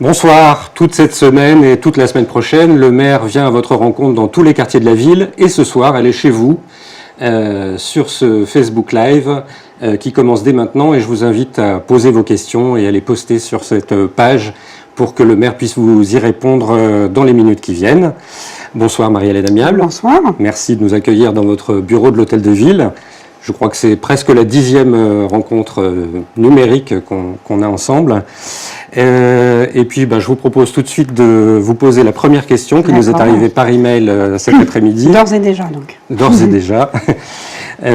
Bonsoir. Toute cette semaine et toute la semaine prochaine, le maire vient à votre rencontre dans tous les quartiers de la ville. Et ce soir, elle est chez vous, sur ce Facebook Live qui commence dès maintenant. Et je vous invite à poser vos questions et à les poster sur cette page pour que le maire puisse vous y répondre dans les minutes qui viennent. Bonsoir Marie-Hélène Amiable. Bonsoir. Merci de nous accueillir dans votre bureau de l'Hôtel de Ville. Je crois que c'est presque la 10e rencontre numérique qu'on a ensemble. Et puis, je vous propose tout de suite de vous poser la première question qui nous est arrivée par email cet après-midi. D'ores et déjà, donc. D'ores et déjà.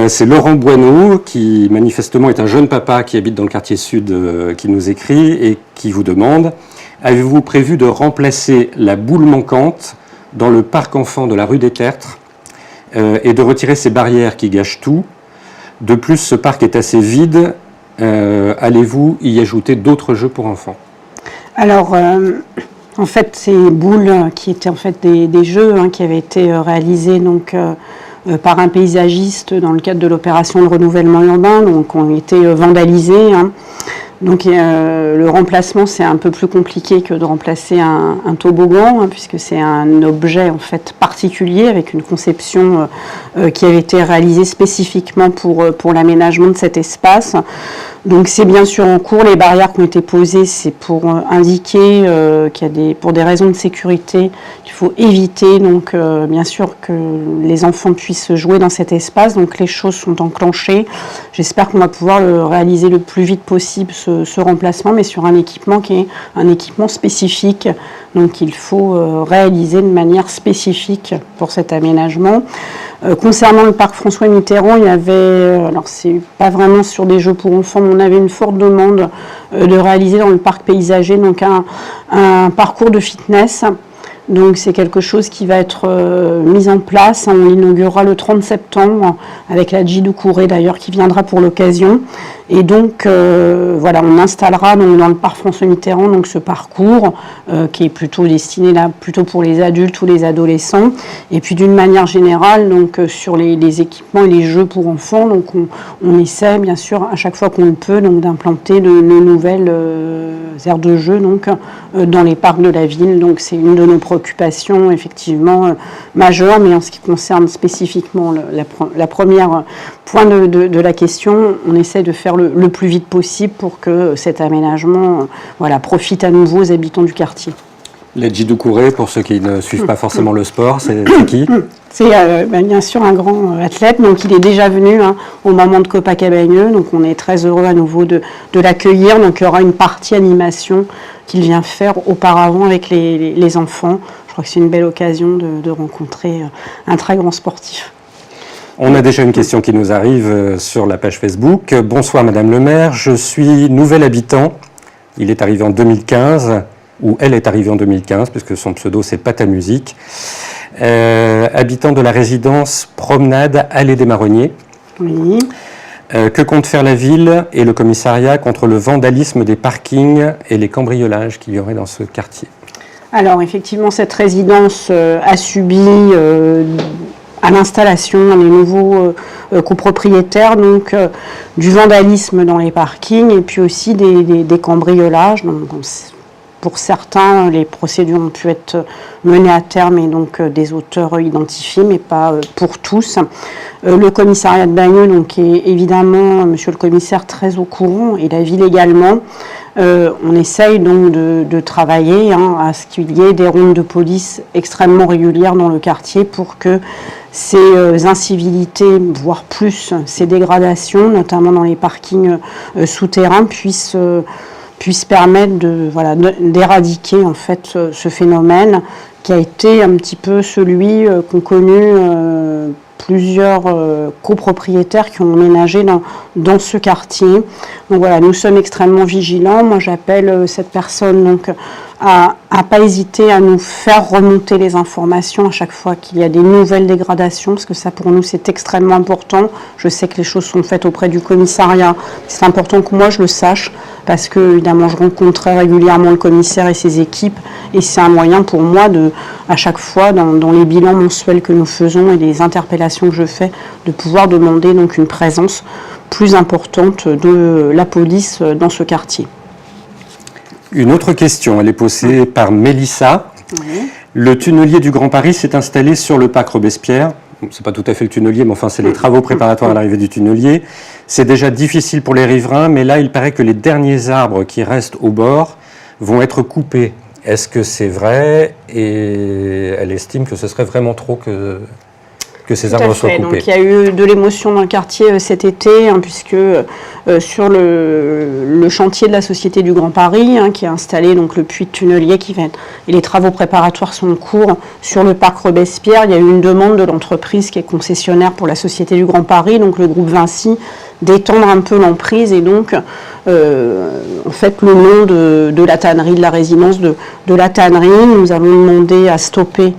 C'est Laurent Boineau, qui manifestement est un jeune papa qui habite dans le quartier sud, qui nous écrit et qui vous demande « Avez-vous prévu de remplacer la boule manquante dans le parc enfant de la rue des Tertres et de retirer ces barrières qui gâchent tout ? De plus, ce parc est assez vide. Allez-vous y ajouter d'autres jeux pour enfants ?» Alors, en fait, ces boules qui étaient en fait des jeux qui avaient été réalisés donc, par un paysagiste dans le cadre de l'opération de renouvellement urbain, donc ont été vandalisées. Donc le remplacement, c'est un peu plus compliqué que de remplacer un toboggan, puisque c'est un objet en fait particulier avec une conception qui avait été réalisée spécifiquement pour l'aménagement de cet espace. Donc c'est bien sûr en cours. Les barrières qui ont été posées, c'est pour indiquer qu'il y a pour des raisons de sécurité, qu'il faut éviter donc bien sûr que les enfants puissent jouer dans cet espace. Donc les choses sont enclenchées. J'espère qu'on va pouvoir le réaliser le plus vite possible ce remplacement, mais sur un équipement qui est un équipement spécifique. Donc il faut réaliser de manière spécifique pour cet aménagement. Concernant le parc François Mitterrand, il y avait, alors c'est pas vraiment sur des jeux pour enfants, mais on avait une forte demande de réaliser dans le parc paysager donc un parcours de fitness. Donc c'est quelque chose qui va être mis en place. On l'inaugurera le 30 septembre avec la Djidou Kouré d'ailleurs qui viendra pour l'occasion. Et donc voilà, on installera donc, dans le parc François Mitterrand donc ce parcours qui est plutôt destiné là plutôt pour les adultes ou les adolescents. Et puis d'une manière générale donc sur les équipements et les jeux pour enfants, donc on essaie bien sûr à chaque fois qu'on le peut donc d'implanter de nouvelles aires de jeu donc dans les parcs de la ville. Donc c'est une de nos préoccupations effectivement majeure, mais en ce qui concerne spécifiquement la première point de la question, on essaie de faire le plus vite possible pour que cet aménagement profite à nouveau aux habitants du quartier. La Djidou Kouré, pour ceux qui ne suivent pas forcément le sport, c'est qui ? C'est bien sûr un grand athlète, donc il est déjà venu au moment de Copacabana, donc on est très heureux à nouveau de l'accueillir. Donc il y aura une partie animation qu'il vient faire auparavant avec les enfants. Je crois que c'est une belle occasion de rencontrer un très grand sportif. On a déjà une question qui nous arrive sur la page Facebook. Bonsoir Madame le maire, je suis nouvel habitant. Il est arrivé en 2015, ou elle est arrivée en 2015, puisque son pseudo c'est Pata Musique. Habitant de la résidence Promenade Allée des Marronniers. Oui. Que compte faire la ville et le commissariat contre le vandalisme des parkings et les cambriolages qu'il y aurait dans ce quartier ? Alors effectivement, cette résidence a subi à l'installation des nouveaux copropriétaires donc du vandalisme dans les parkings et puis aussi des cambriolages. Donc, pour certains, les procédures ont pu être menées à terme et donc des auteurs identifiés, mais pas pour tous. Le commissariat de Bagneux donc, est évidemment, monsieur le commissaire, très au courant, et la ville également. On essaye donc de travailler à ce qu'il y ait des rondes de police extrêmement régulières dans le quartier pour que ces incivilités, voire plus, ces dégradations, notamment dans les parkings souterrains, puissent permettre d'éradiquer en fait ce phénomène qui a été un petit peu celui qu'ont connu plusieurs copropriétaires qui ont emménagé dans ce quartier. Donc voilà, nous sommes extrêmement vigilants. Moi, j'appelle cette personne donc à pas hésiter à nous faire remonter les informations à chaque fois qu'il y a des nouvelles dégradations, parce que ça, pour nous, c'est extrêmement important. Je sais que les choses sont faites auprès du commissariat. C'est important que moi, je le sache, parce que, évidemment, je rencontre très régulièrement le commissaire et ses équipes, et c'est un moyen pour moi, à chaque fois, dans les bilans mensuels que nous faisons et les interpellations que je fais, de pouvoir demander donc une présence plus importante de la police dans ce quartier. Une autre question, elle est posée par Mélissa. Oui. Le tunnelier du Grand Paris s'est installé sur le parc Robespierre. C'est pas tout à fait le tunnelier, mais enfin c'est les travaux préparatoires à l'arrivée du tunnelier. C'est déjà difficile pour les riverains, mais là il paraît que les derniers arbres qui restent au bord vont être coupés. Est-ce que c'est vrai? Et elle estime que ce serait vraiment trop que ces arbres soient coupés. Donc, il y a eu de l'émotion dans le quartier cet été, puisque sur le chantier de la Société du Grand Paris, qui a installé donc, le puits de tunnelier et les travaux préparatoires sont en cours sur le parc Robespierre, il y a eu une demande de l'entreprise qui est concessionnaire pour la Société du Grand Paris, donc le groupe Vinci, d'étendre un peu l'emprise et donc en fait le long de la tannerie, de la résidence de la tannerie, nous avons demandé à stopper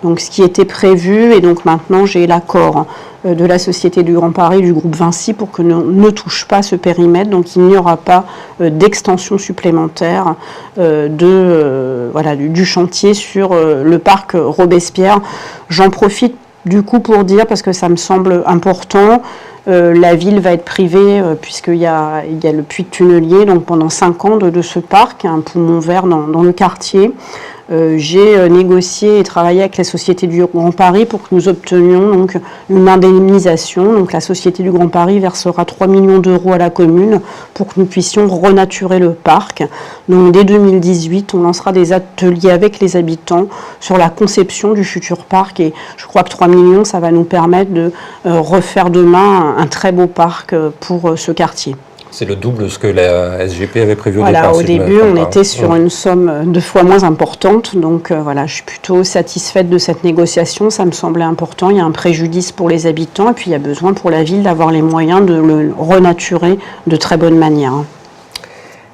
donc ce qui était prévu, et donc maintenant j'ai l'accord de la Société du Grand Paris, du groupe Vinci, pour que ne touche pas ce périmètre, donc il n'y aura pas d'extension supplémentaire du chantier sur le parc Robespierre. J'en profite du coup pour dire, parce que ça me semble important, la ville va être privée puisqu'il y a le puits de tunnelier, donc pendant 5 ans de ce parc, un poumon vert dans le quartier. J'ai négocié et travaillé avec la Société du Grand Paris pour que nous obtenions donc une indemnisation. Donc la Société du Grand Paris versera 3 millions d'euros à la commune pour que nous puissions renaturer le parc. Donc dès 2018, on lancera des ateliers avec les habitants sur la conception du futur parc, et je crois que 3 millions, ça va nous permettre de refaire demain un très beau parc pour ce quartier. C'est le double de ce que la SGP avait prévu au départ. Au début, on était sur une somme 2 fois moins importante. Donc je suis plutôt satisfaite de cette négociation. Ça me semblait important. Il y a un préjudice pour les habitants et puis il y a besoin pour la ville d'avoir les moyens de le renaturer de très bonne manière.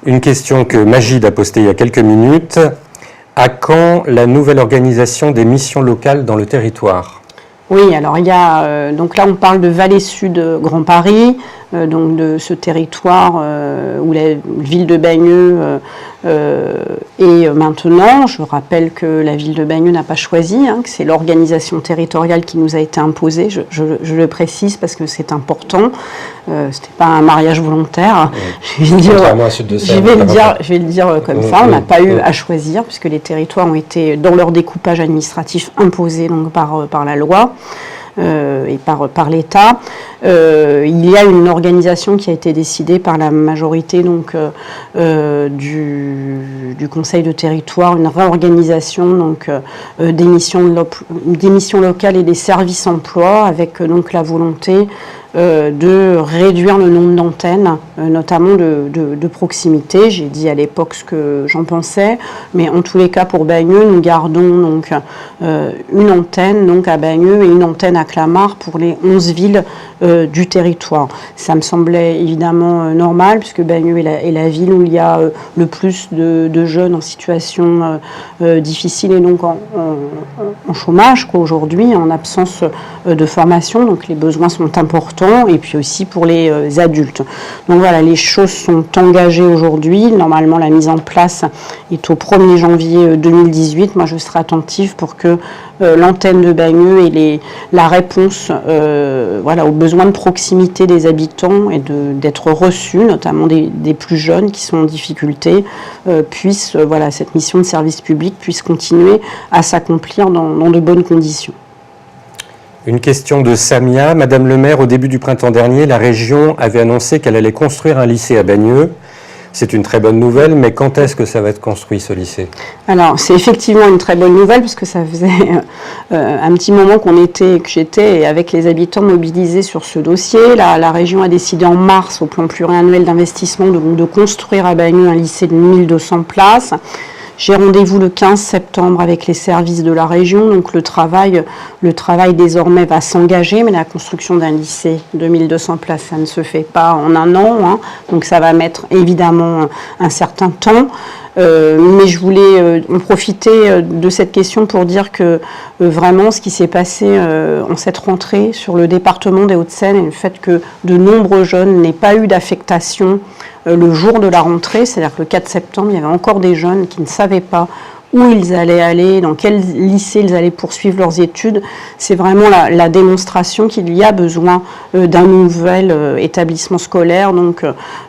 Une question que Magid a postée il y a quelques minutes. À quand la nouvelle organisation des missions locales dans le territoire ? Oui, alors il y a, donc là on parle de Vallée Sud Grand Paris, donc de ce territoire où la ville de Bagneux est maintenant. Je rappelle que la ville de Bagneux n'a pas choisi, que c'est l'organisation territoriale qui nous a été imposée, je le précise parce que c'est important, c'était pas un mariage volontaire, je vais le dire comme ça, on n'a pas eu à choisir puisque les territoires ont été dans leur découpage administratif imposés donc par la loi. Et par l'État. Il y a une organisation qui a été décidée par la majorité donc, du Conseil de territoire, une réorganisation donc, des missions locales et des services emploi, avec donc, la volonté de réduire le nombre d'antennes, notamment de proximité. J'ai dit à l'époque ce que j'en pensais, mais en tous les cas pour Bagneux, nous gardons donc une antenne donc à Bagneux et une antenne à Clamart pour les 11 villes du territoire. Ça me semblait évidemment normal puisque Bagneux est la ville où il y a le plus de jeunes en situation difficile et donc en chômage aujourd'hui, en absence de formation, donc les besoins sont importants, et puis aussi pour les adultes. Donc voilà, les choses sont engagées aujourd'hui. Normalement, la mise en place est au 1er janvier 2018. Moi, je serai attentive pour que l'antenne de Bagneux et la réponse aux besoins de proximité des habitants et d'être reçus, notamment des plus jeunes qui sont en difficulté, cette mission de service public puisse continuer à s'accomplir dans de bonnes conditions. Une question de Samia. Madame le maire, au début du printemps dernier, la région avait annoncé qu'elle allait construire un lycée à Bagneux. C'est une très bonne nouvelle, mais quand est-ce que ça va être construit, ce lycée ? Alors, c'est effectivement une très bonne nouvelle, puisque ça faisait un petit moment que j'étais avec les habitants mobilisés sur ce dossier. La région a décidé en mars, au plan pluriannuel d'investissement, de construire à Bagneux un lycée de 1200 places. J'ai rendez-vous le 15 septembre avec les services de la région, donc le travail désormais va s'engager, mais la construction d'un lycée de 1200 places, ça ne se fait pas en un an, donc ça va mettre évidemment un certain temps. Mais je voulais en profiter de cette question pour dire que vraiment ce qui s'est passé en cette rentrée sur le département des Hauts-de-Seine et le fait que de nombreux jeunes n'aient pas eu d'affectation le jour de la rentrée, c'est-à-dire que le 4 septembre, il y avait encore des jeunes qui ne savaient pas où ils allaient aller, dans quel lycée ils allaient poursuivre leurs études. C'est vraiment la démonstration qu'il y a besoin d'un nouvel établissement scolaire, donc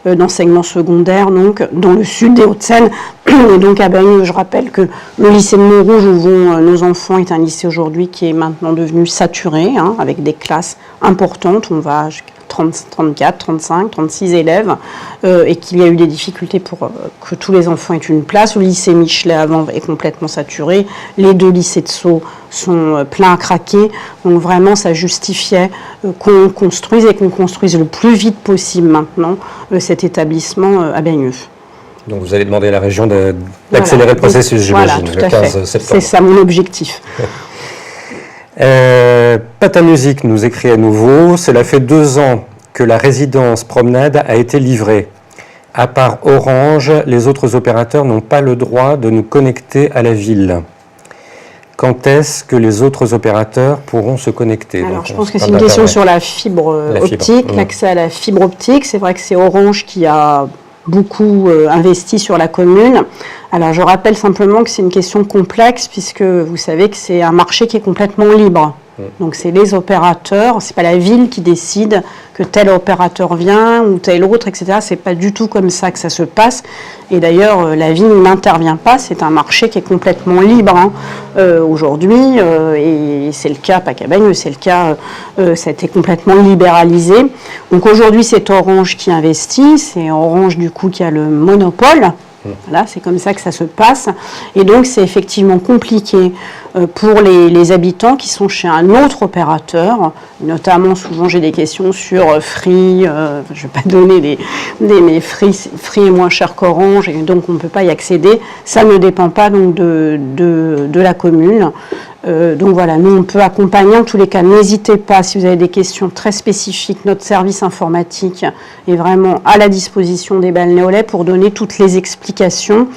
d'enseignement secondaire, donc dans le sud des Hauts-de-Seine. Et donc à Bagneux, je rappelle que le lycée de Montrouge, où vont nos enfants, est un lycée aujourd'hui qui est maintenant devenu saturé, hein, avec des classes importantes. On va jusqu'à 34, 35, 36 élèves, et qu'il y a eu des difficultés pour que tous les enfants aient une place. Le lycée Michelet avant est complètement saturé. Les 2 lycées de Sceaux sont pleins à craquer. Donc vraiment, ça justifiait qu'on construise et qu'on construise le plus vite possible maintenant cet établissement à Bagneux. Donc vous allez demander à la région d'accélérer le processus, j'imagine, voilà, le 15 septembre. C'est ça mon objectif. Pata Musique nous écrit à nouveau, cela fait 2 ans que la résidence promenade a été livrée. À part Orange, les autres opérateurs n'ont pas le droit de nous connecter à la ville. Quand est-ce que les autres opérateurs pourront se connecter? Alors, je pense que c'est une question sur la fibre optique, l'accès à la fibre optique. C'est vrai que c'est Orange qui a beaucoup investi sur la commune. Alors, je rappelle simplement que c'est une question complexe, puisque vous savez que c'est un marché qui est complètement libre. Donc, c'est les opérateurs, c'est pas la ville qui décide que tel opérateur vient ou tel autre, etc. C'est pas du tout comme ça que ça se passe. Et d'ailleurs, la ville n'intervient pas. C'est un marché qui est complètement libre aujourd'hui. Et c'est le cas, pas qu'à Bagneux, c'est le cas, ça a été complètement libéralisé. Donc aujourd'hui, c'est Orange qui investit. C'est Orange, du coup, qui a le monopole. Voilà, c'est comme ça que ça se passe. Et donc, c'est effectivement compliqué pour les habitants qui sont chez un autre opérateur. Notamment, souvent, j'ai des questions sur Free. Je ne vais pas donner mais Free est moins cher qu'Orange, et donc on ne peut pas y accéder. Ça ne dépend pas donc de la commune. Donc voilà, nous on peut accompagner. En tous les cas, n'hésitez pas, si vous avez des questions très spécifiques, notre service informatique est vraiment à la disposition des balnéolais pour donner toutes les explications.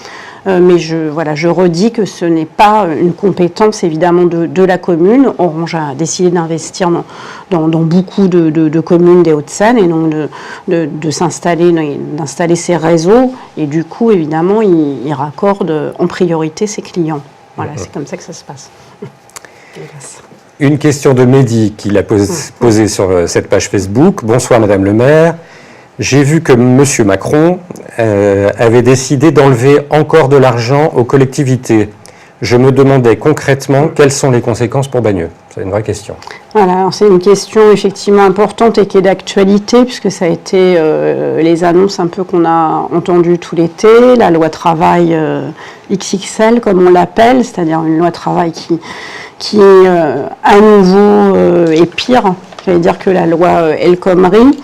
Mais je redis que ce n'est pas une compétence évidemment de la commune. Orange a décidé d'investir dans beaucoup de communes des Hauts-de-Seine et donc d'installer ses réseaux. Et du coup, évidemment, il raccorde en priorité ses clients. Voilà, c'est comme ça que ça se passe. Une question de Mehdi qui l'a posée sur cette page Facebook. Bonsoir Madame le maire. J'ai vu que M. Macron avait décidé d'enlever encore de l'argent aux collectivités. Je me demandais concrètement quelles sont les conséquences pour Bagneux. C'est une vraie question. Voilà, c'est une question effectivement importante et qui est d'actualité, puisque ça a été les annonces un peu qu'on a entendues tout l'été, la loi travail XXL comme on l'appelle, c'est-à-dire une loi travail qui est à nouveau et pire, j'allais dire, que la loi El Khomri.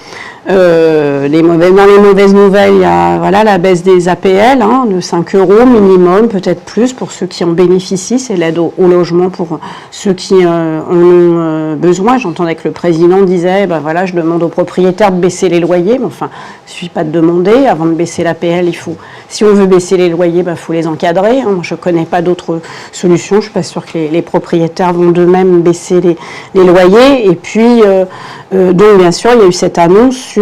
Dans les mauvaises nouvelles, il y a la baisse des APL de 5 € minimum, peut-être plus pour ceux qui en bénéficient. C'est l'aide au logement pour ceux qui en ont besoin. J'entendais que le président disait je demande aux propriétaires de baisser les loyers. Mais enfin, il ne suffit pas de demander. Avant de baisser l'APL, si on veut baisser les loyers, faut les encadrer. Moi, je ne connais pas d'autres solutions. Je ne suis pas sûre que les propriétaires vont d'eux-mêmes baisser les loyers. Et puis, donc bien sûr, il y a eu cette annonce sur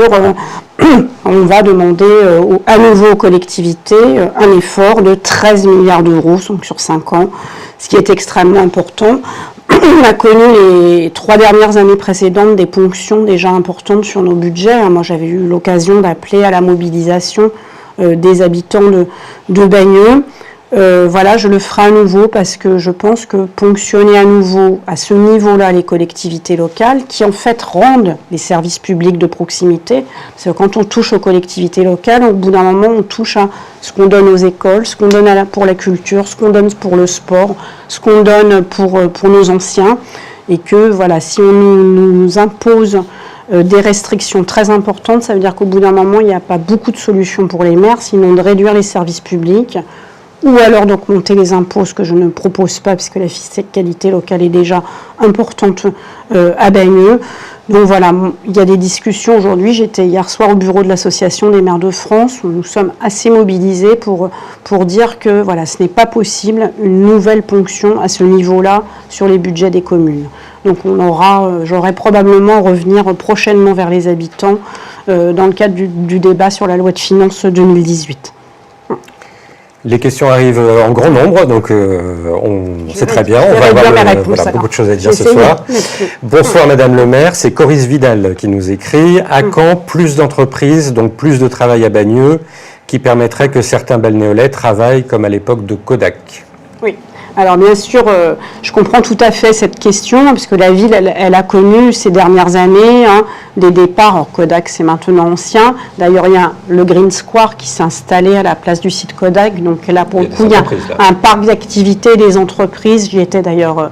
on va demander à nouveau aux collectivités un effort de 13 milliards d'euros sur 5 ans, ce qui est extrêmement important. On a connu les 3 dernières années précédentes des ponctions déjà importantes sur nos budgets. Moi, j'avais eu l'occasion d'appeler à la mobilisation des habitants de Bagneux. Je le ferai à nouveau parce que je pense que ponctionner à nouveau à ce niveau-là les collectivités locales, qui en fait rendent les services publics de proximité, parce que quand on touche aux collectivités locales, au bout d'un moment, on touche à ce qu'on donne aux écoles, ce qu'on donne pour la culture, ce qu'on donne pour le sport, ce qu'on donne pour nos anciens, et que si on nous impose des restrictions très importantes, ça veut dire qu'au bout d'un moment, il n'y a pas beaucoup de solutions pour les maires, sinon de réduire les services publics, ou alors d'augmenter les impôts, ce que je ne propose pas, puisque la fiscalité locale est déjà importante à Bagneux. Donc voilà, il y a des discussions aujourd'hui. J'étais hier soir au bureau de l'Association des maires de France, où nous sommes assez mobilisés pour dire que ce n'est pas possible une nouvelle ponction à ce niveau-là sur les budgets des communes. Donc j'aurai probablement à revenir prochainement vers les habitants dans le cadre du débat sur la loi de finances 2018. Les questions arrivent en grand nombre, donc c'est très bien. On va avoir beaucoup de choses à dire ce soir. Bonsoir Madame le maire, c'est Coris Vidal qui nous écrit. À quand plus d'entreprises, donc plus de travail à Bagneux, qui permettrait que certains balnéolais travaillent comme à l'époque de Kodak? Oui. Alors bien sûr, je comprends tout à fait cette question, parce que la ville, elle a connu ces dernières années des départs. Alors Kodak, c'est maintenant ancien. D'ailleurs, il y a le Green Square qui s'est installé à la place du site Kodak. Donc là, pour le coup, il y a un parc d'activités des entreprises. J'y étais d'ailleurs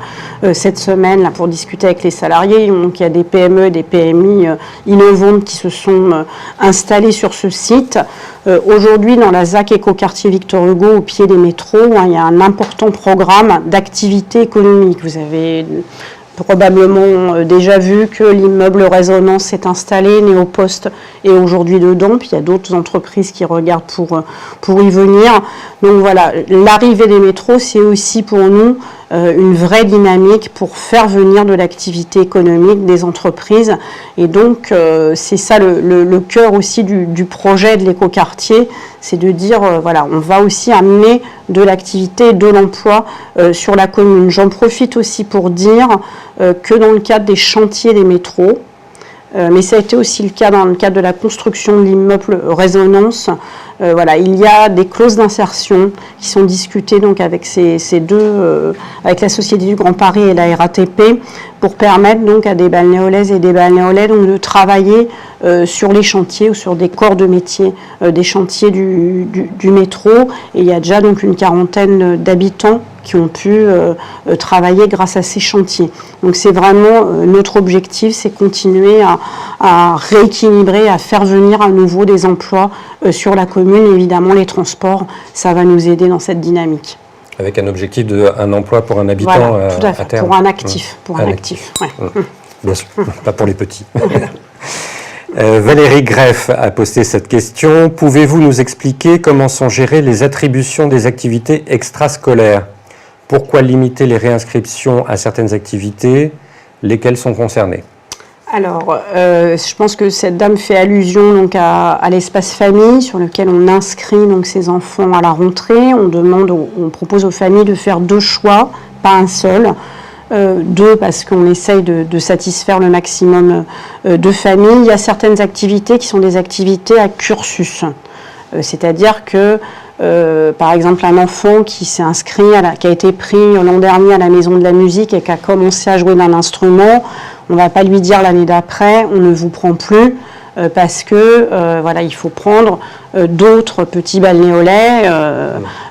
cette semaine là, pour discuter avec les salariés. Donc il y a des PME et des PMI innovantes qui se sont installées sur ce site. Aujourd'hui, dans la ZAC Écoquartier Victor Hugo, au pied des métros, il y a un important programme d'activité économique. Vous avez probablement déjà vu que l'immeuble Résonance s'est installé, Néopost est aujourd'hui dedans, puis il y a d'autres entreprises qui regardent pour y venir. Donc voilà, l'arrivée des métros, c'est aussi pour nous une vraie dynamique pour faire venir de l'activité économique des entreprises. Et donc, c'est ça le cœur aussi du projet de l'écoquartier, c'est de dire, voilà, on va aussi amener de l'activité et de l'emploi sur la commune. J'en profite aussi pour dire que dans le cadre des chantiers des métros, mais ça a été aussi le cas dans le cadre de la construction de l'immeuble Résonance. Voilà, il y a des clauses d'insertion qui sont discutées donc avec ces deux, avec la Société du Grand Paris et la RATP, pour permettre donc à des balnéolaises et des balnéolais donc de travailler sur les chantiers ou sur des corps de métier des chantiers du métro. Et il y a déjà donc une quarantaine d'habitants qui ont pu travailler grâce à ces chantiers. Donc c'est vraiment notre objectif, c'est continuer à rééquilibrer, à faire venir à nouveau des emplois sur la commune. Évidemment, les transports, ça va nous aider dans cette dynamique. Avec un objectif d'un emploi pour un habitant voilà, tout à fait, à terme. Pour un actif. Pour un actif. Ouais. Bien sûr, pas pour les petits. Valérie Greff a posté cette question. Pouvez-vous nous expliquer comment sont gérées les attributions des activités extrascolaires? Pourquoi limiter les réinscriptions à certaines activités? Lesquelles sont concernées? Alors, je pense que cette dame fait allusion donc à l'espace famille sur lequel on inscrit donc ses enfants à la rentrée. On propose aux familles de faire 2 choix, pas un seul. 2 parce qu'on essaye de satisfaire le maximum de familles. Il y a certaines activités qui sont des activités à cursus, c'est-à-dire que par exemple, un enfant qui s'est inscrit, qui a été pris l'an dernier à la Maison de la Musique et qui a commencé à jouer d'un instrument, on ne va pas lui dire l'année d'après, on ne vous prend plus, parce que voilà, il faut prendre d'autres petits balnéolais,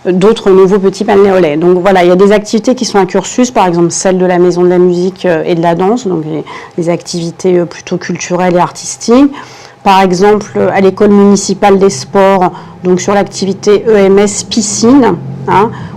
d'autres nouveaux petits balnéolais. Donc voilà, il y a des activités qui sont à cursus, par exemple celle de la Maison de la Musique et de la danse, donc les activités plutôt culturelles et artistiques. Par exemple, à l'école municipale des sports, donc sur l'activité EMS piscine,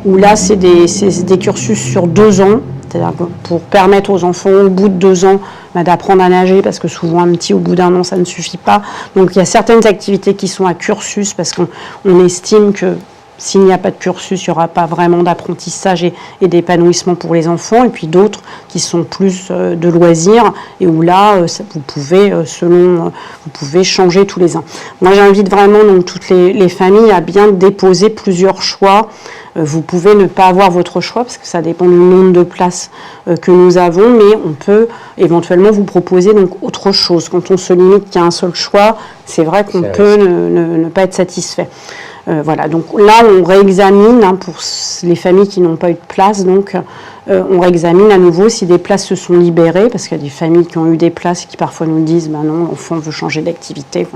où là, c'est des cursus sur 2 ans, c'est-à-dire pour permettre aux enfants, au bout de 2 ans, d'apprendre à nager, parce que souvent, un petit, au bout d'1 an, ça ne suffit pas. Donc, il y a certaines activités qui sont à cursus, parce qu'on estime que s'il n'y a pas de cursus, il n'y aura pas vraiment d'apprentissage et d'épanouissement pour les enfants. Et puis d'autres qui sont plus de loisirs et où là, vous pouvez changer tous les ans. Moi, j'invite vraiment donc, toutes les familles à bien déposer plusieurs choix. Vous pouvez ne pas avoir votre choix parce que ça dépend du nombre de places que nous avons, mais on peut éventuellement vous proposer donc autre chose. Quand on se limite qu'à un seul choix, c'est vrai qu'on peut ne pas être satisfait. Voilà, donc là on réexamine pour les familles qui n'ont pas eu de place, donc on réexamine à nouveau si des places se sont libérées, parce qu'il y a des familles qui ont eu des places et qui parfois nous disent non, l'enfant veut changer d'activité,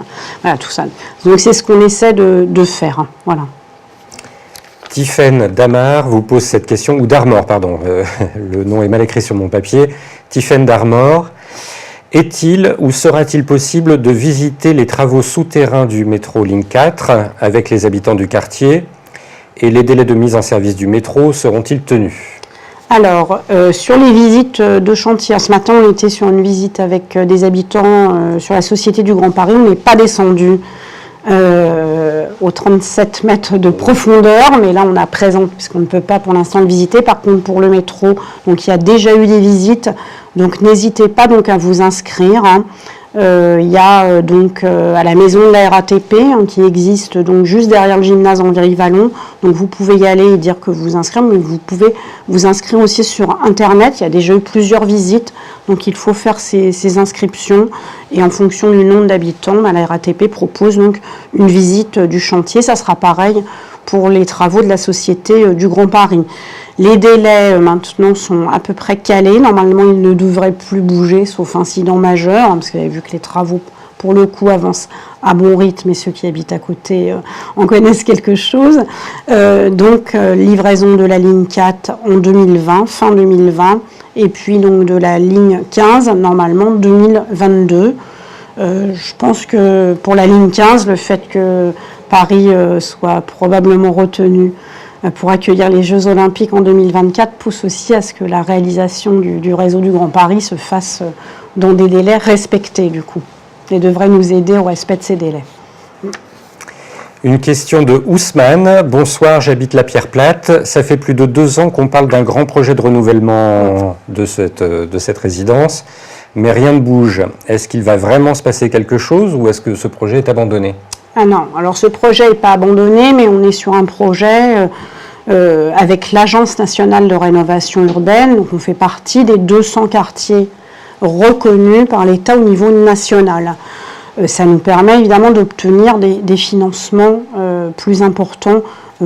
voilà tout ça. Donc c'est ce qu'on essaie de faire, voilà. Tiffaine Damar vous pose cette question, ou Darmor, pardon, le nom est mal écrit sur mon papier. Tiffaine Darmor. Est-il ou sera-t-il possible de visiter les travaux souterrains du métro ligne 4 avec les habitants du quartier? Et les délais de mise en service du métro seront-ils tenus? Alors, sur les visites de chantier, ce matin on était sur une visite avec des habitants sur la Société du Grand Paris. On n'est pas descendu aux 37 mètres de profondeur, mais là on a présent, puisqu'on ne peut pas pour l'instant le visiter. Par contre, pour le métro, donc il y a déjà eu des visites, donc n'hésitez pas donc à vous inscrire. Il y a donc à la maison de la RATP qui existe donc juste derrière le gymnase Enviry-Vallon. Donc vous pouvez y aller et dire que vous inscrire, mais vous pouvez vous inscrire aussi sur Internet. Il y a déjà eu plusieurs visites, donc il faut faire ces inscriptions. Et en fonction du nombre d'habitants, la RATP propose donc une visite du chantier. Ça sera pareil pour les travaux de la Société du Grand Paris. Les délais maintenant sont à peu près calés. Normalement, ils ne devraient plus bouger, sauf incident majeur, parce que vous avez vu que les travaux, pour le coup, avancent à bon rythme, et ceux qui habitent à côté en connaissent quelque chose. Donc, livraison de la ligne 4 en 2020, fin 2020, et puis donc de la ligne 15, normalement 2022. Je pense que pour la ligne 15, le fait que Paris soit probablement retenu pour accueillir les Jeux Olympiques en 2024 pousse aussi à ce que la réalisation du réseau du Grand Paris se fasse dans des délais respectés, du coup, et devrait nous aider au respect de ces délais. Une question de Ousmane. Bonsoir, j'habite la Pierre Plate. Ça fait plus de 2 ans qu'on parle d'un grand projet de renouvellement de cette résidence, mais rien ne bouge. Est-ce qu'il va vraiment se passer quelque chose ou est-ce que ce projet est abandonné ? Ah non, alors ce projet n'est pas abandonné, mais on est sur un projet avec l'Agence nationale de rénovation urbaine. Donc on fait partie des 200 quartiers reconnus par l'État au niveau national. Ça nous permet évidemment d'obtenir des financements plus importants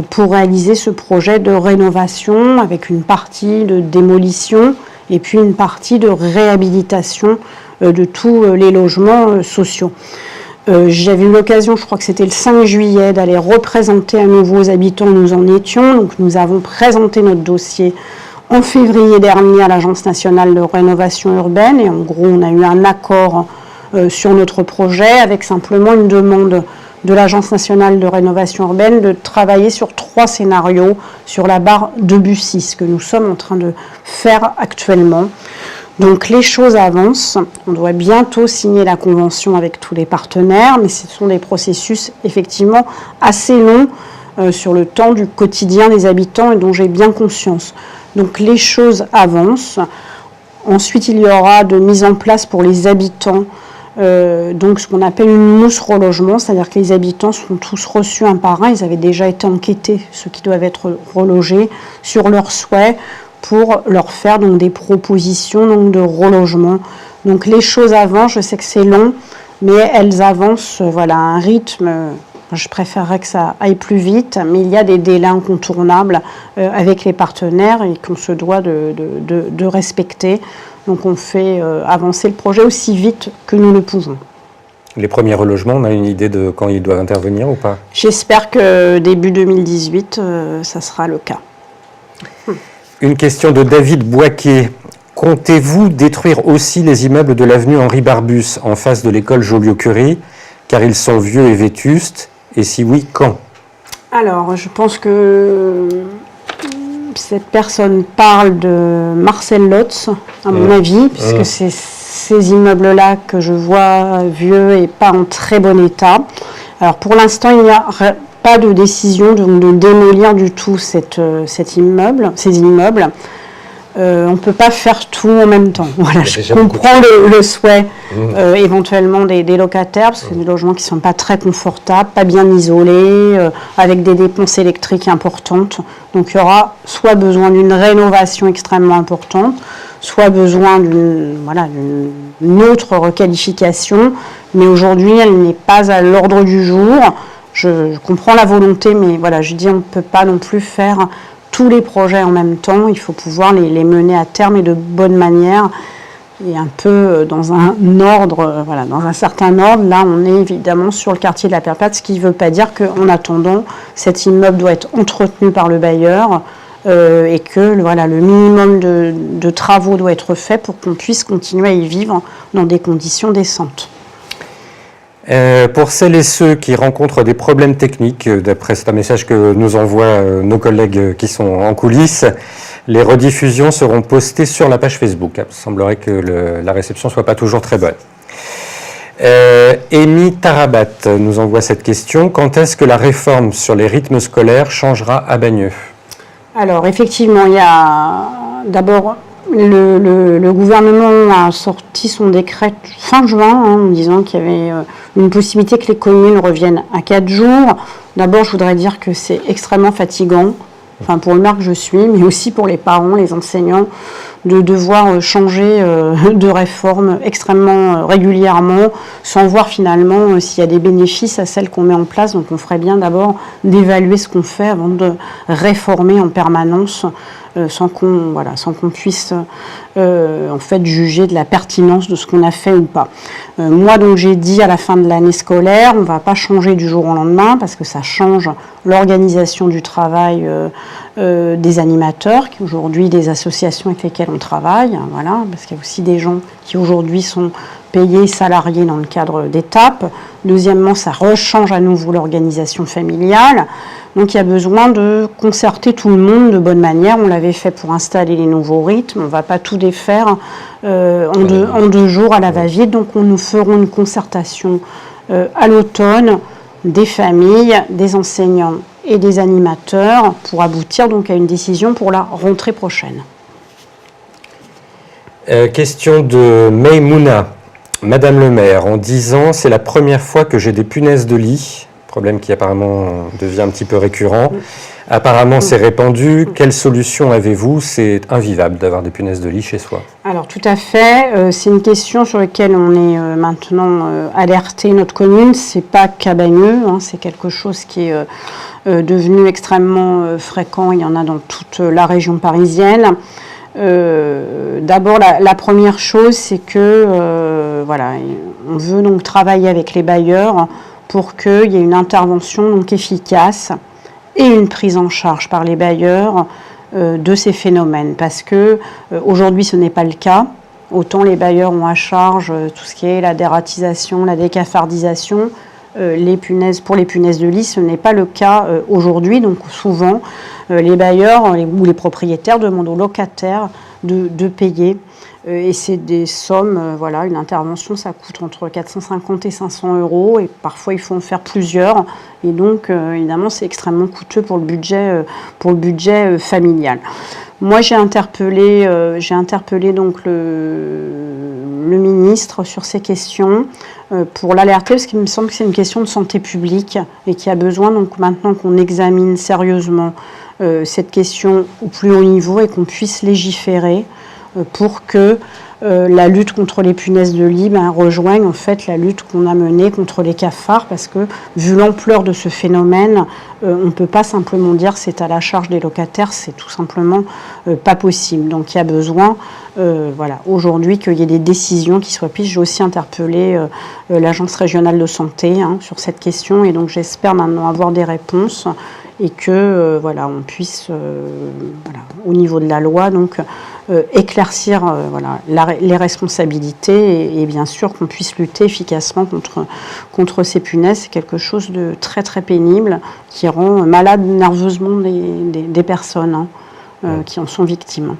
pour réaliser ce projet de rénovation avec une partie de démolition et puis une partie de réhabilitation de tous les logements sociaux. J'avais eu l'occasion, je crois que c'était le 5 juillet, d'aller représenter à nouveau aux habitants où nous en étions. Donc nous avons présenté notre dossier en février dernier à l'Agence nationale de rénovation urbaine. Et en gros, on a eu un accord sur notre projet avec simplement une demande de l'Agence nationale de rénovation urbaine de travailler sur 3 scénarios sur la barre de Bussy, ce que nous sommes en train de faire actuellement. Donc les choses avancent, on doit bientôt signer la convention avec tous les partenaires, mais ce sont des processus effectivement assez longs sur le temps du quotidien des habitants et dont j'ai bien conscience. Donc les choses avancent. Ensuite, il y aura de mise en place pour les habitants donc ce qu'on appelle une mousse relogement, c'est-à-dire que les habitants sont tous reçus un par un. Ils avaient déjà été enquêtés, ceux qui doivent être relogés, sur leurs souhaits, pour leur faire donc des propositions donc de relogement. Donc les choses avancent, je sais que c'est long, mais elles avancent voilà, à un rythme, je préférerais que ça aille plus vite, mais il y a des délais incontournables avec les partenaires et qu'on se doit de respecter. Donc on fait avancer le projet aussi vite que nous le pouvons. Les premiers relogements, on a une idée de quand ils doivent intervenir ou pas ? J'espère que début 2018, ça sera le cas. Une question de David Boisquet. Comptez-vous détruire aussi les immeubles de l'avenue Henri Barbus en face de l'école Joliot-Curie, car ils sont vieux et vétustes, et si oui, quand ? Alors, je pense que cette personne parle de Marcel Lotz, à mon avis, puisque c'est ces immeubles-là que je vois vieux et pas en très bon état. Alors, pour l'instant, il n'y a pas de décision de démolir du tout ces immeubles. On ne peut pas faire tout en même temps. Voilà, je comprends le souhait éventuellement des locataires, parce que c'est des logements qui ne sont pas très confortables, pas bien isolés, avec des dépenses électriques importantes. Donc il y aura soit besoin d'une rénovation extrêmement importante, soit besoin d'une autre requalification. Mais aujourd'hui, elle n'est pas à l'ordre du jour. Je comprends la volonté, mais voilà, je dis on ne peut pas non plus faire tous les projets en même temps. Il faut pouvoir les mener à terme et de bonne manière et un peu dans un ordre, dans un certain ordre. Là, on est évidemment sur le quartier de la Pierre Plate, ce qui ne veut pas dire qu'en attendant, cet immeuble doit être entretenu par le bailleur et que le minimum de travaux doit être fait pour qu'on puisse continuer à y vivre dans des conditions décentes. Pour celles et ceux qui rencontrent des problèmes techniques, d'après c'est un message que nous envoient nos collègues qui sont en coulisses, les rediffusions seront postées sur la page Facebook. Il semblerait que la réception ne soit pas toujours très bonne. Amy Tarabat nous envoie cette question. Quand est-ce que la réforme sur les rythmes scolaires changera à Bagneux ? Alors effectivement, il y a d'abord Le gouvernement a sorti son décret fin juin en disant qu'il y avait une possibilité que les communes reviennent à 4 jours. D'abord, je voudrais dire que c'est extrêmement fatigant, enfin pour le maire que je suis, mais aussi pour les parents, les enseignants, de devoir changer de réforme extrêmement régulièrement, sans voir finalement s'il y a des bénéfices à celles qu'on met en place. Donc on ferait bien d'abord d'évaluer ce qu'on fait avant de réformer en permanence, sans qu'on puisse en fait juger de la pertinence de ce qu'on a fait ou pas. Moi donc j'ai dit à la fin de l'année scolaire, on ne va pas changer du jour au lendemain parce que ça change l'organisation du travail des animateurs, qui aujourd'hui des associations avec lesquelles on travaille, hein, voilà, parce qu'il y a aussi des gens qui aujourd'hui sont payés, salariés dans le cadre d'étapes. Deuxièmement, ça rechange à nouveau l'organisation familiale. Donc il y a besoin de concerter tout le monde de bonne manière. On l'avait fait pour installer les nouveaux rythmes. On ne va pas tout défaire en deux jours à la va-vite. Donc nous ferons une concertation à l'automne des familles, des enseignants et des animateurs pour aboutir donc à une décision pour la rentrée prochaine. Question de Maymouna. Madame le maire, en 10 ans, c'est la première fois que j'ai des punaises de lit, problème qui apparemment devient un petit peu récurrent. Apparemment, c'est répandu. Quelle solution avez-vous? C'est invivable d'avoir des punaises de lit chez soi. Alors, tout à fait. C'est une question sur laquelle on est maintenant alerté, notre commune. C'est pas qu'à Bagneux, hein, c'est quelque chose qui est devenu extrêmement fréquent. Il y en a dans toute la région parisienne. D'abord, la première chose, c'est que on veut donc travailler avec les bailleurs pour qu'il y ait une intervention donc efficace et une prise en charge par les bailleurs de ces phénomènes. Parce que aujourd'hui, ce n'est pas le cas. Autant les bailleurs ont à charge tout ce qui est la dératisation, la décafardisation. Pour les punaises de lit, ce n'est pas le cas aujourd'hui. Donc souvent, les bailleurs ou les propriétaires demandent aux locataires de payer. Et c'est des sommes, une intervention, ça coûte entre 450 et 500 euros. Et parfois, il faut en faire plusieurs. Et donc, évidemment, c'est extrêmement coûteux pour le budget familial. Moi, j'ai interpellé donc le ministre sur ces questions pour l'alerter, parce qu'il me semble que c'est une question de santé publique et qu'il y a besoin donc maintenant qu'on examine sérieusement cette question au plus haut niveau et qu'on puisse légiférer pour que la lutte contre les punaises de lit rejoigne en fait la lutte qu'on a menée contre les cafards, parce que vu l'ampleur de ce phénomène, on ne peut pas simplement dire c'est à la charge des locataires, c'est tout simplement pas possible. Donc il y a besoin aujourd'hui qu'il y ait des décisions qui soient prises. J'ai aussi interpellé l'Agence régionale de santé sur cette question, et donc j'espère maintenant avoir des réponses et que on puisse au niveau de la loi donc éclaircir les responsabilités et bien sûr qu'on puisse lutter efficacement contre ces punaises. C'est quelque chose de très très pénible qui rend malade nerveusement des personnes qui en sont victimes.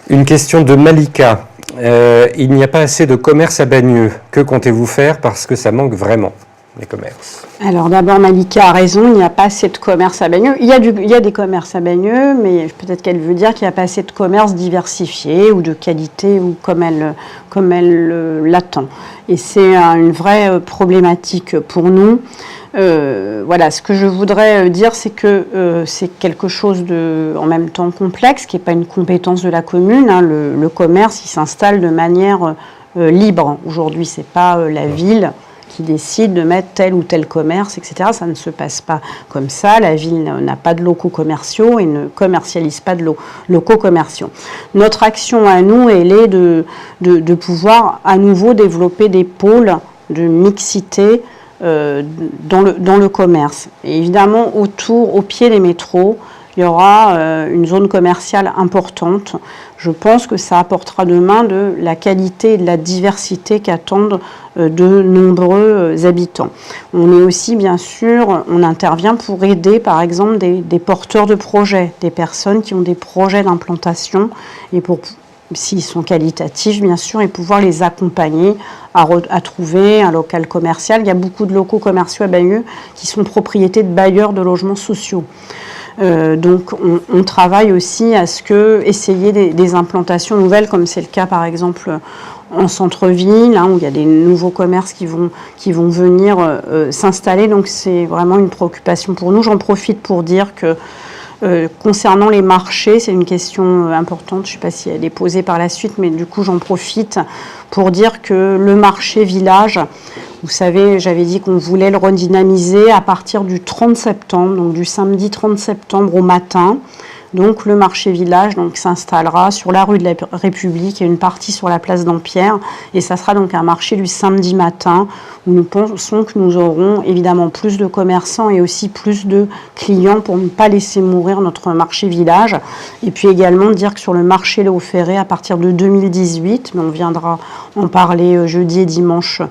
Une question de Malika. Il n'y a pas assez de commerce à Bagneux. Que comptez-vous faire parce que ça manque vraiment, les commerces? Alors d'abord, Malika a raison, il n'y a pas assez de commerce à Bagneux. Il y a des commerces à Bagneux, mais peut-être qu'elle veut dire qu'il n'y a pas assez de commerce diversifié ou de qualité ou comme elle l'attend. Et c'est une vraie problématique pour nous. Ce que je voudrais dire, c'est que c'est quelque chose de en même temps complexe, qui n'est pas une compétence de la commune. Le commerce, il s'installe de manière libre. Aujourd'hui, c'est pas la ville qui décide de mettre tel ou tel commerce, etc. Ça ne se passe pas comme ça. La ville n'a pas de locaux commerciaux et ne commercialise pas de locaux commerciaux. Notre action à nous, elle est de pouvoir à nouveau développer des pôles de mixité dans le commerce. Et évidemment, au pied des métros, il y aura une zone commerciale importante. Je pense que ça apportera demain de la qualité et de la diversité qu'attendent de nombreux habitants. On est aussi, bien sûr, on intervient pour aider, par exemple, des porteurs de projets, des personnes qui ont des projets d'implantation, et s'ils sont qualitatifs, bien sûr, et pouvoir les accompagner à trouver un local commercial. Il y a beaucoup de locaux commerciaux à Bagneux qui sont propriétés de bailleurs de logements sociaux. Donc on travaille aussi à essayer des implantations nouvelles, comme c'est le cas par exemple en centre-ville, où il y a des nouveaux commerces qui vont venir s'installer. Donc c'est vraiment une préoccupation pour nous. J'en profite pour dire que concernant les marchés, c'est une question importante, je ne sais pas si elle est posée par la suite, mais du coup j'en profite pour dire que le marché village, vous savez, j'avais dit qu'on voulait le redynamiser à partir du 30 septembre, donc du samedi 30 septembre au matin. Donc le marché village s'installera sur la rue de la République et une partie sur la place d'Ampierre. Et ça sera donc un marché du samedi matin où nous pensons que nous aurons évidemment plus de commerçants et aussi plus de clients pour ne pas laisser mourir notre marché village. Et puis également dire que sur le marché Léo Ferré, à partir de 2018, mais on viendra en parler jeudi et dimanche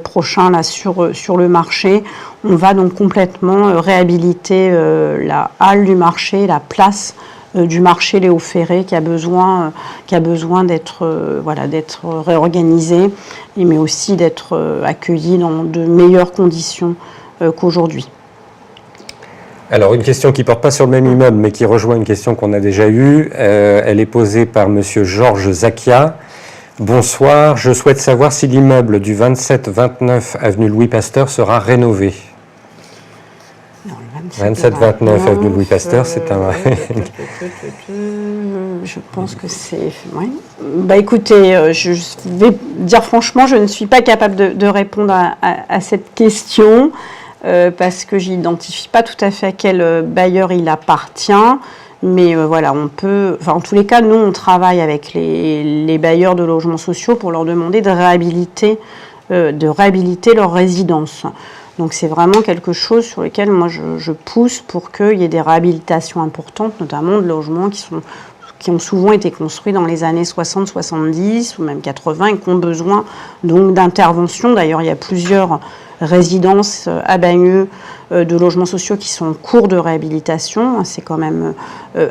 prochain là, sur le marché, on va donc complètement réhabiliter la halle du marché, la place du marché Léo Ferré qui a besoin d'être réorganisé, mais aussi d'être accueilli dans de meilleures conditions qu'aujourd'hui. Alors, une question qui ne porte pas sur le même immeuble, mais qui rejoint une question qu'on a déjà eue. Elle est posée par M. Georges Zakia. Bonsoir, je souhaite savoir si l'immeuble du 27-29 avenue Louis Pasteur sera rénové. 27-29 avenue Louis Pasteur, c'est un... Je pense que c'est... Oui. Bah écoutez, je vais dire franchement, je ne suis pas capable de répondre à cette question parce que je n'identifie pas tout à fait à quel bailleur il appartient. Mais voilà, on peut... Enfin, en tous les cas, nous, on travaille avec les bailleurs de logements sociaux pour leur demander de réhabiliter leur résidence. Donc, c'est vraiment quelque chose sur lequel moi, je pousse pour qu'il y ait des réhabilitations importantes, notamment de logements qui ont souvent été construits dans les années 60, 70 ou même 80 et qui ont besoin donc d'intervention. D'ailleurs, il y a plusieurs résidences à Bagneux de logements sociaux qui sont en cours de réhabilitation. C'est quand même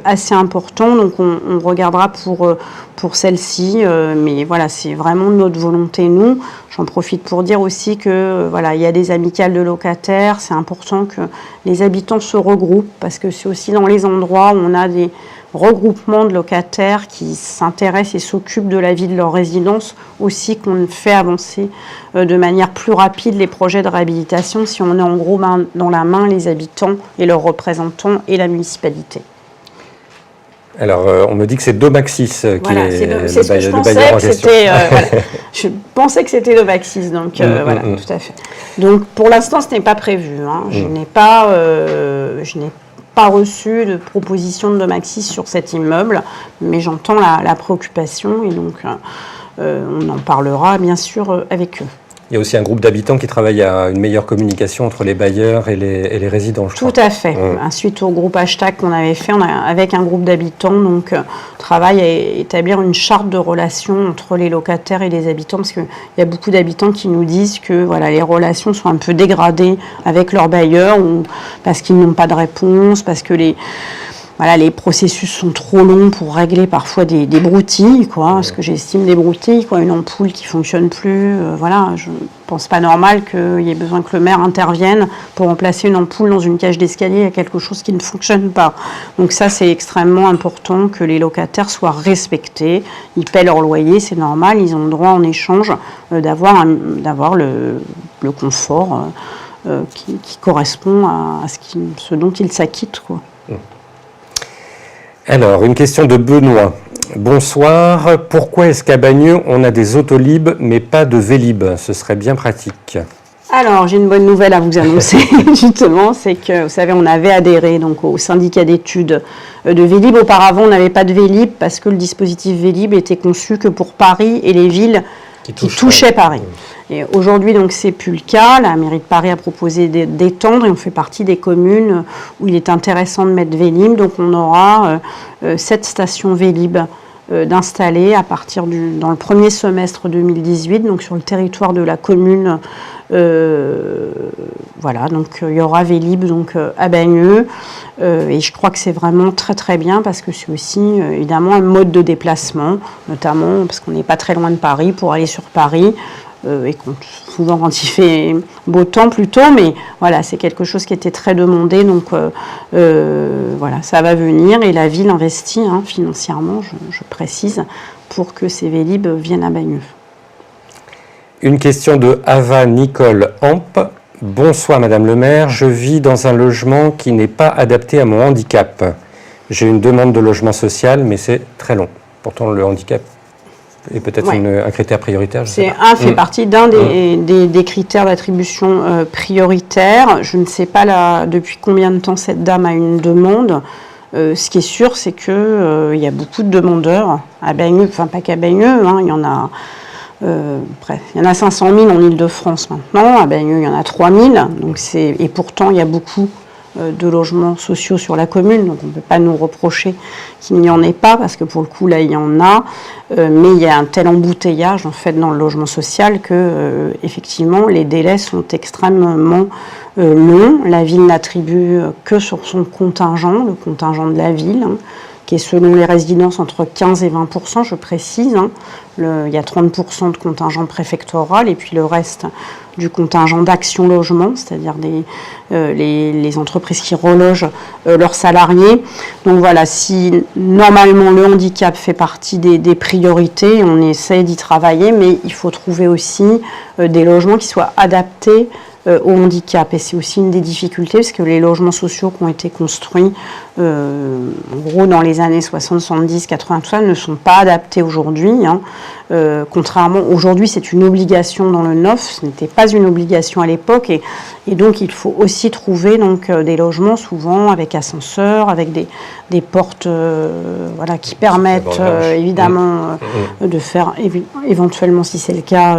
assez important. Donc on regardera pour celle-ci. Mais voilà, c'est vraiment notre volonté, nous. J'en profite pour dire aussi que voilà, il y a des amicales de locataires. C'est important que les habitants se regroupent parce que c'est aussi dans les endroits où on a des regroupements de locataires qui s'intéressent et s'occupent de la vie de leur résidence aussi qu'on fait avancer de manière plus rapide les projets de réhabilitation si on est en gros dans la main les habitants et leurs représentants et la municipalité. Alors, on me dit que c'est Domaxis qui est le bailleur en question. Je pensais que c'était Domaxis, donc voilà, tout à fait. Donc, pour l'instant, ce n'est pas prévu. Je n'ai pas reçu de proposition de Domaxis sur cet immeuble, mais j'entends la préoccupation et donc on en parlera bien sûr avec eux. Il y a aussi un groupe d'habitants qui travaille à une meilleure communication entre les bailleurs et les résidents, je crois. Tout à fait. Suite au groupe hashtag qu'on avait fait, avec un groupe d'habitants, donc travaille à établir une charte de relations entre les locataires et les habitants, parce qu'il y a beaucoup d'habitants qui nous disent que voilà, les relations sont un peu dégradées avec leurs bailleurs, ou parce qu'ils n'ont pas de réponse, parce que les processus sont trop longs pour régler parfois des broutilles, ce que j'estime des broutilles, une ampoule qui ne fonctionne plus. Je ne pense pas normal qu'il y ait besoin que le maire intervienne pour remplacer une ampoule dans une cage d'escalier à quelque chose qui ne fonctionne pas. Donc ça, c'est extrêmement important que les locataires soient respectés. Ils paient leur loyer, c'est normal. Ils ont le droit en échange d'avoir le confort qui correspond à ce dont ils s'acquittent, Alors, une question de Benoît. Bonsoir. Pourquoi est-ce qu'à Bagneux, on a des autolib, mais pas de Vélib? Ce serait bien pratique. Alors, j'ai une bonne nouvelle à vous annoncer, justement. C'est que, vous savez, on avait adhéré donc, au syndicat d'études de Vélib. Auparavant, on n'avait pas de Vélib parce que le dispositif Vélib était conçu que pour Paris et les villes qui touchaient Paris. Et aujourd'hui, donc, c'est plus le cas. La mairie de Paris a proposé d'étendre et on fait partie des communes où il est intéressant de mettre Vélib. Donc, on aura 7 stations Vélib d'installer à partir dans le premier semestre 2018, donc sur le territoire de la commune. Donc il y aura Vélib à Bagneux. Et je crois que c'est vraiment très très bien parce que c'est aussi évidemment un mode de déplacement, notamment parce qu'on n'est pas très loin de Paris pour aller sur Paris. Et souvent quand il fait beau temps plutôt, mais voilà, c'est quelque chose qui était très demandé, donc Voilà, ça va venir et la ville investit financièrement, je précise, pour que ces Vélib viennent à Bagneux. Une question de Ava Nicole Amp. Bonsoir Madame le maire, je vis dans un logement qui n'est pas adapté à mon handicap. J'ai une demande de logement social, mais c'est très long. Pourtant, le handicap est peut-être un critère prioritaire. Fait partie d'un des critères d'attribution prioritaire. Je ne sais pas depuis combien de temps cette dame a une demande. Ce qui est sûr, c'est qu'il y a beaucoup de demandeurs à Bagneux, enfin pas qu'à Bagneux, il y en a... il y en a 500 000 en Ile-de-France maintenant, à Bagneux il y en a 3 000, et pourtant il y a beaucoup de logements sociaux sur la commune, donc on ne peut pas nous reprocher qu'il n'y en ait pas, parce que pour le coup là il y en a, mais il y a un tel embouteillage en fait dans le logement social que effectivement les délais sont extrêmement longs. La ville n'attribue que sur son contingent, le contingent de la ville, qui est selon les résidences entre 15 et 20%, je précise. Il y a 30% de contingent préfectoral et puis le reste du contingent d'Action Logement, c'est-à-dire les entreprises qui relogent leurs salariés. Donc voilà, si normalement le handicap fait partie des priorités, on essaie d'y travailler, mais il faut trouver aussi des logements qui soient adaptés au handicap. Et c'est aussi une des difficultés, parce que les logements sociaux qui ont été construits en gros dans les années 60, 70, 80, tout ça, ne sont pas adaptés aujourd'hui. Contrairement, aujourd'hui c'est une obligation dans le neuf, ce n'était pas une obligation à l'époque, et donc il faut aussi trouver des logements souvent avec ascenseur, avec des portes qui permettent évidemment de faire éventuellement, si c'est le cas,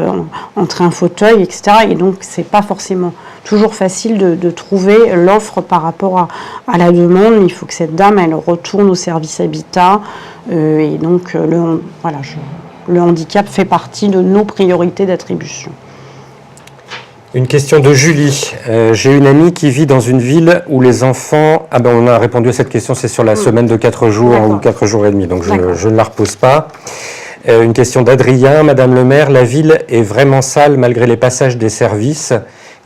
entrer un fauteuil, etc. Et donc c'est pas forcément toujours facile de trouver l'offre par rapport à la demande. Il faut que cette dame elle retourne au service habitat, et donc le handicap fait partie de nos priorités d'attribution. Une question de Julie. J'ai une amie qui vit dans une ville où les enfants... on a répondu à cette question, c'est sur la semaine de 4 jours ou 4 jours et demi, donc je ne la repose pas. Une question d'Adrien. Madame le maire, la ville est vraiment sale malgré les passages des services.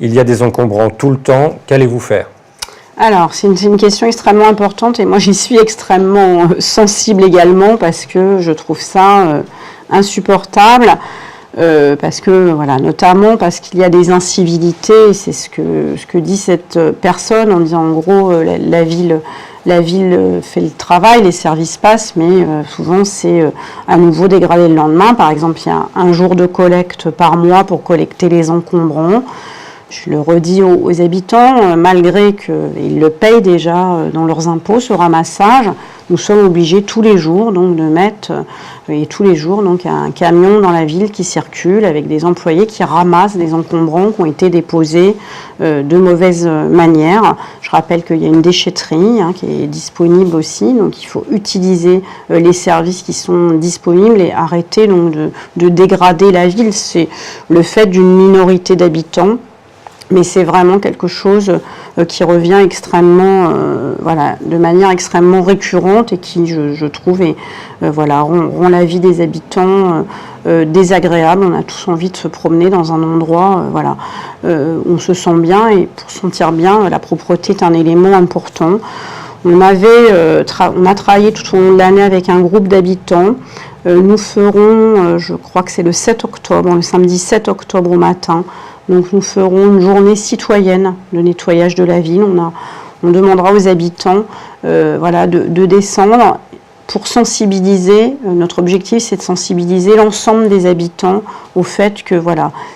Il y a des encombrants tout le temps. Qu'allez-vous faire ? Alors, c'est une question extrêmement importante et moi j'y suis extrêmement sensible également, parce que je trouve ça insupportable. Parce que, notamment parce qu'il y a des incivilités, et c'est ce que dit cette personne en disant en gros la ville fait le travail, les services passent, mais souvent c'est à nouveau dégradé le lendemain. Par exemple, il y a un jour de collecte par mois pour collecter les encombrants. Je le redis aux habitants, malgré qu'ils le payent déjà dans leurs impôts, ce ramassage, nous sommes obligés tous les jours donc, de mettre un camion dans la ville qui circule avec des employés qui ramassent des encombrants qui ont été déposés de mauvaise manière. Je rappelle qu'il y a une déchetterie qui est disponible aussi, donc il faut utiliser les services qui sont disponibles et arrêter donc, de dégrader la ville. C'est le fait d'une minorité d'habitants. Mais c'est vraiment quelque chose qui revient extrêmement, de manière extrêmement récurrente et qui, je trouve, rend la vie des habitants désagréable. On a tous envie de se promener dans un endroit, où on se sent bien, et pour se sentir bien, la propreté est un élément important. On a travaillé tout au long de l'année avec un groupe d'habitants. Nous ferons, je crois que c'est le 7 octobre, le samedi 7 octobre au matin. Donc nous ferons une journée citoyenne de nettoyage de la ville. On demandera aux habitants de descendre pour sensibiliser. Notre objectif, c'est de sensibiliser l'ensemble des habitants au fait que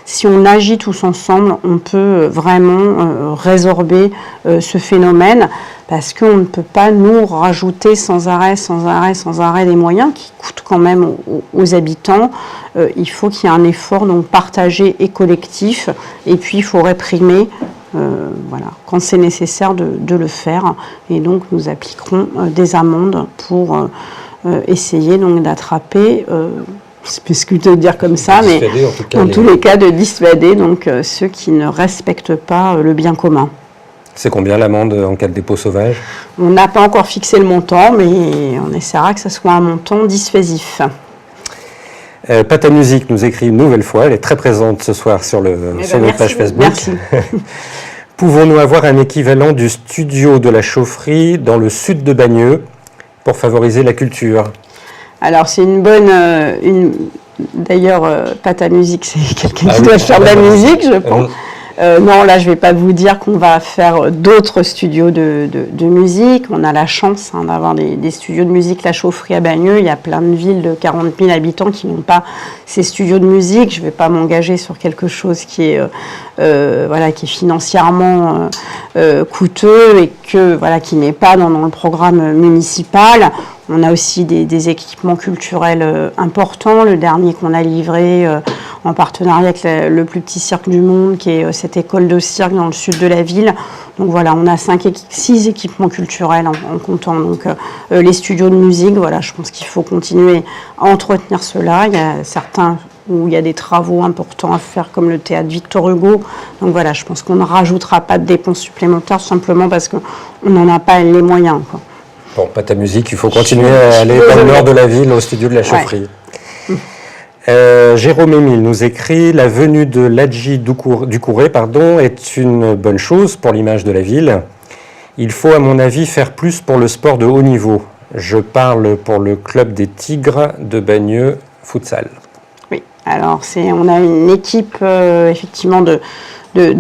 si on agit tous ensemble, on peut vraiment résorber ce phénomène, parce qu'on ne peut pas nous rajouter sans arrêt des moyens qui coûtent quand même aux habitants. Il faut qu'il y ait un effort donc partagé et collectif, et puis il faut réprimer quand c'est nécessaire de le faire, et donc nous appliquerons des amendes pour essayer donc d'attraper, c'est ce que je veux dire comme ça, mais en tous les cas de dissuader donc ceux qui ne respectent pas le bien commun. C'est combien l'amende en cas de dépôt sauvage ? On n'a pas encore fixé le montant, mais on essaiera que ce soit un montant dissuasif. Pata Musique nous écrit une nouvelle fois, elle est très présente ce soir sur notre page Facebook. Merci. Pouvons-nous avoir un équivalent du studio de la chaufferie dans le sud de Bagneux pour favoriser la culture? Alors, c'est une bonne... D'ailleurs, Pâte à musique, c'est quelqu'un qui doit faire de la musique, je pense. Non, là, je ne vais pas vous dire qu'on va faire d'autres studios de musique. On a la chance d'avoir des studios de musique. La chaufferie à Bagneux, il y a plein de villes de 40 000 habitants qui n'ont pas ces studios de musique. Je ne vais pas m'engager sur quelque chose qui est financièrement coûteux et qui n'est pas dans le programme municipal. On a aussi des équipements culturels importants. Le dernier qu'on a livré en partenariat avec le plus petit cirque du monde, qui est cette école de cirque dans le sud de la ville. Donc voilà, on a 6 équipements culturels en comptant donc les studios de musique. Voilà, je pense qu'il faut continuer à entretenir cela. Il y a certains où il y a des travaux importants à faire, comme le théâtre Victor Hugo. Donc voilà, je pense qu'on ne rajoutera pas de dépenses supplémentaires simplement parce qu'on n'en a pas les moyens, quoi. Bon, Pâte à musique, il faut continuer à aller dans le nord de la ville, au studio de la chaufferie. Ouais. Jérôme Émile nous écrit « La venue de Ladji Doucouré est une bonne chose pour l'image de la ville. Il faut, à mon avis, faire plus pour le sport de haut niveau. Je parle pour le club des Tigres de Bagneux Futsal. » Oui, alors on a une équipe effectivement de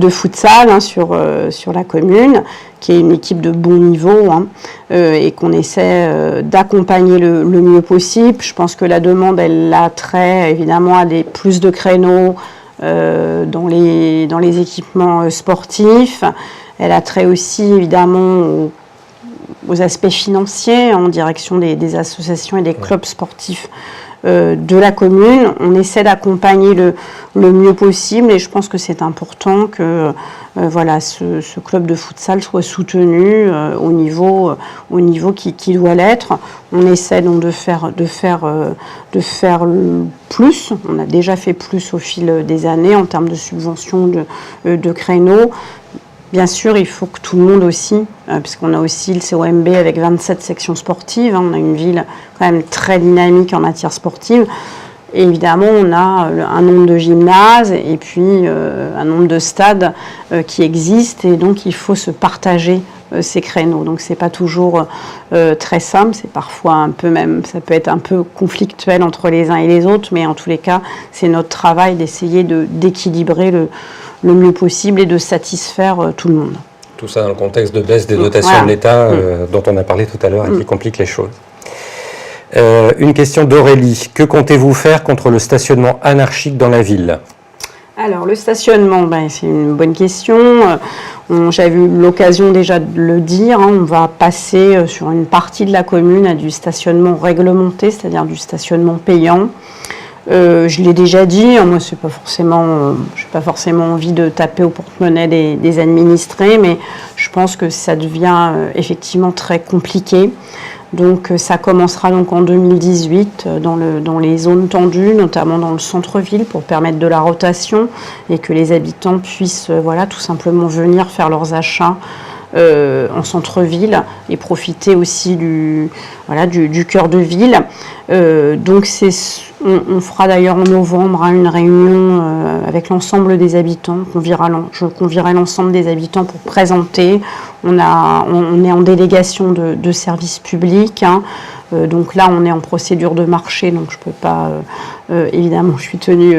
futsal sur la commune, qui est une équipe de bon niveau et qu'on essaie d'accompagner le mieux possible. Je pense que la demande, elle a trait évidemment à plus de créneaux dans les équipements sportifs. Elle a trait aussi évidemment aux aspects financiers en direction des associations et des clubs sportifs de la commune. On essaie d'accompagner le mieux possible et je pense que c'est important que ce club de futsal soit soutenu au niveau qui doit l'être. On essaie donc de faire plus. On a déjà fait plus au fil des années en termes de subventions de créneaux. Bien sûr, il faut que tout le monde aussi, puisqu'on a aussi le COMB avec 27 sections sportives, on a une ville quand même très dynamique en matière sportive. Et évidemment, on a un nombre de gymnases et puis un nombre de stades qui existent et donc il faut se partager ces créneaux. Donc c'est pas toujours très simple, c'est parfois ça peut être un peu conflictuel entre les uns et les autres, mais en tous les cas, c'est notre travail d'essayer d'équilibrer le mieux possible et de satisfaire tout le monde. Tout ça dans le contexte de baisse des dotations de l'État dont on a parlé tout à l'heure et qui complique les choses. Une question d'Aurélie. Que comptez-vous faire contre le stationnement anarchique dans la ville ? Alors, le stationnement, c'est une bonne question. J'avais eu l'occasion déjà de le dire. On va passer sur une partie de la commune à du stationnement réglementé, c'est-à-dire du stationnement payant. Je l'ai déjà dit, moi je n'ai pas forcément envie de taper au porte-monnaie des administrés, mais je pense que ça devient effectivement très compliqué. Donc ça commencera donc en 2018 dans les zones tendues, notamment dans le centre-ville, pour permettre de la rotation et que les habitants puissent tout simplement venir faire leurs achats en centre-ville et profiter aussi du cœur de ville. Donc on fera d'ailleurs en novembre une réunion avec l'ensemble des habitants. Je convierai l'ensemble des habitants pour présenter. On est en délégation de services publics. Donc là, on est en procédure de marché, donc je ne peux pas, évidemment, je suis tenue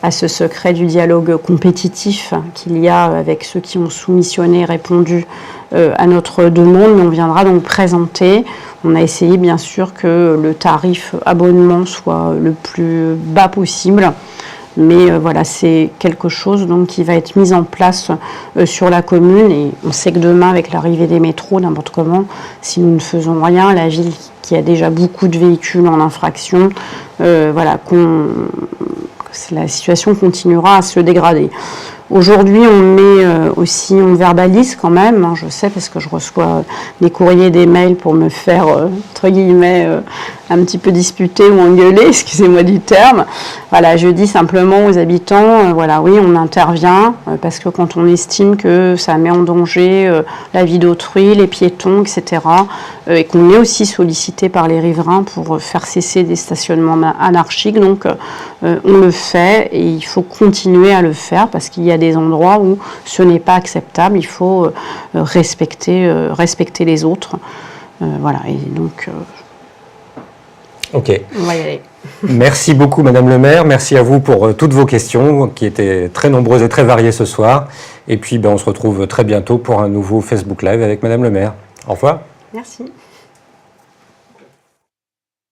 à ce secret du dialogue compétitif qu'il y a avec ceux qui ont soumissionné et répondu à notre demande, mais on viendra donc présenter. On a essayé, bien sûr, que le tarif abonnement soit le plus bas possible. Mais c'est quelque chose donc, qui va être mis en place sur la commune. Et on sait que demain, avec l'arrivée des métros, n'importe comment, si nous ne faisons rien, la ville qui a déjà beaucoup de véhicules en infraction, la situation continuera à se dégrader. Aujourd'hui, on verbalise quand même, je sais parce que je reçois des courriers, des mails pour me faire, entre guillemets, un petit peu disputer ou engueuler, excusez-moi du terme. Voilà, je dis simplement aux habitants, voilà, oui, on intervient parce que quand on estime que ça met en danger la vie d'autrui, les piétons, etc., et qu'on est aussi sollicité par les riverains pour faire cesser des stationnements anarchiques, donc on le fait et il faut continuer à le faire parce qu'il y a des endroits où ce n'est pas acceptable, il faut respecter les autres. Voilà, et donc ok. on va y aller. Merci beaucoup Madame le maire, merci à vous pour toutes vos questions qui étaient très nombreuses et très variées ce soir. Et puis on se retrouve très bientôt pour un nouveau Facebook Live avec Madame le maire. Au revoir. Merci.